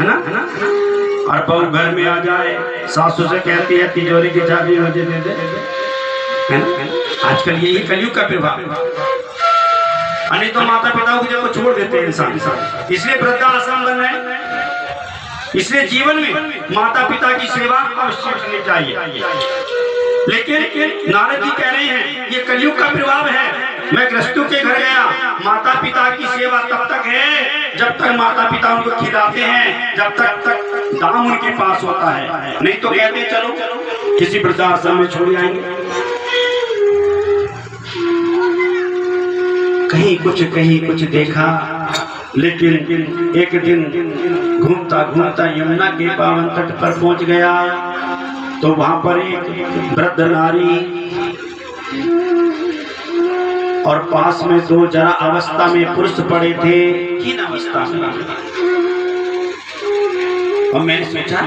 है ना। और बहू घर में आ जाए, सासू से कहती है तिजोरी की चाबी मुझे दे दे, है ना। आजकल यही कलयुग का प्रभाव, नहीं तो माता पिता को छोड़ देते हैं इंसान। इसलिए वृद्धाश्रम बन रहे हैं। इसलिए जीवन में माता पिता की सेवा अवश्य करनी चाहिए। लेकिन नारद जी कह रहे हैं ये कलयुग का प्रभाव है। मैं गृहस्थों के घर गया, माता पिता की सेवा तब तक है जब तक माता पिता उनको खिलाते हैं, जब तक दाम उनके पास होता है। नहीं तो कहते चलो किसी वृद्धाश्रम में छोड़ आएंगे। कहीं कुछ देखा, लेकिन एक दिन घूमता घूमता यमुना के पावन तट पर पहुंच गया तो वहां पर एक वृद्ध नारी और पास में दो जरा अवस्था में पुरुष पड़े थे। किन अवस्था में? और मैंने सोचा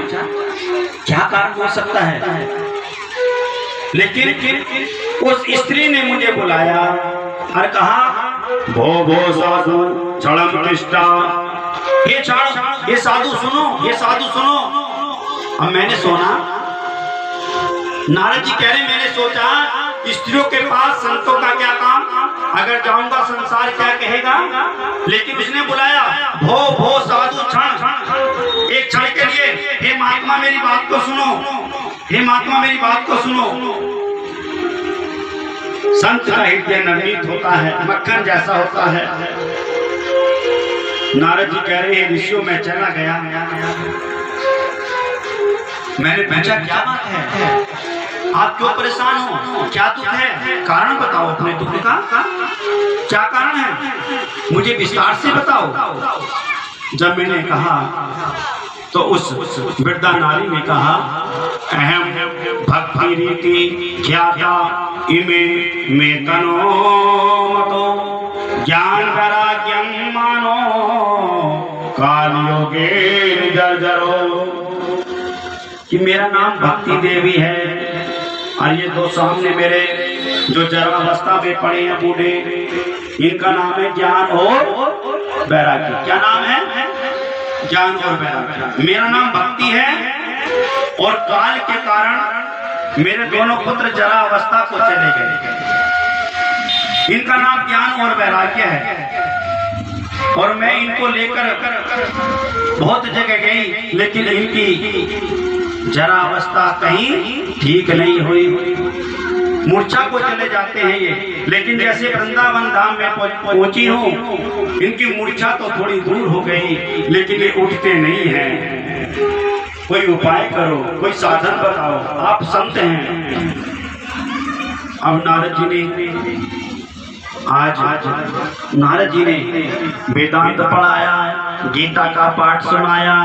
क्या कारण हो सकता है, लेकिन उस स्त्री ने मुझे बुलाया और कहा भो साधु क्षणम तिष्ठा, ये साधु सुनो, ये साधु सुनो। अब मैंने सुना, नारद जी कह रहे मैंने सोचा स्त्रियों के पास संतों का क्या काम, अगर जाऊंगा संसार क्या कहेगा। लेकिन उसने बुलाया भो साधु क्षण, एक क्षण के लिए हे महात्मा मेरी बात को सुनो, हे महात्मा मेरी बात को सुनो। संत का हृदय नवनीत होता है, मक्खन जैसा होता है। नारद जी कह रहे हैं ऋषियों में चला गया। मैंने पूछा क्या बात है, आप क्यों परेशान हो, क्या दुख है, कारण बताओ, अपने दुख का क्या कारण है, मुझे विस्तार से बताओ। जब मैंने कहा तो उस वृद्धा नारी ने कहा अहम भक्ति रीति ज्ञाता इमे में तनो मतो ज्ञान वैराग्यम मानो काल योगे जर्जरो। कि मेरा नाम भक्ति देवी है और ये दो सामने मेरे जो जरावस्था में पड़े हैं बूढ़े, इनका नाम है ज्ञान और वैराग्य। क्या नाम है? ज्ञान और वैराग्य। मेरा नाम भक्ति है और काल के कारण मेरे दोनों पुत्र जरा अवस्था को चले गए। इनका नाम ज्ञान और वैराग्य है और मैं इनको लेकर बहुत जगह गई, लेकिन इनकी जरा अवस्था कहीं ठीक नहीं हुई, मूर्छा को चले जाते हैं ये। लेकिन जैसे वृंदावन धाम में पहुंची हूँ, इनकी मूर्छा तो थोड़ी दूर हो गई, लेकिन ये उठते नहीं हैं। कोई उपाय करो, कोई साधन बताओ, आप संत हैं। अब नारद जी ने वेदांत पढ़ाया, गीता का पाठ सुनाया,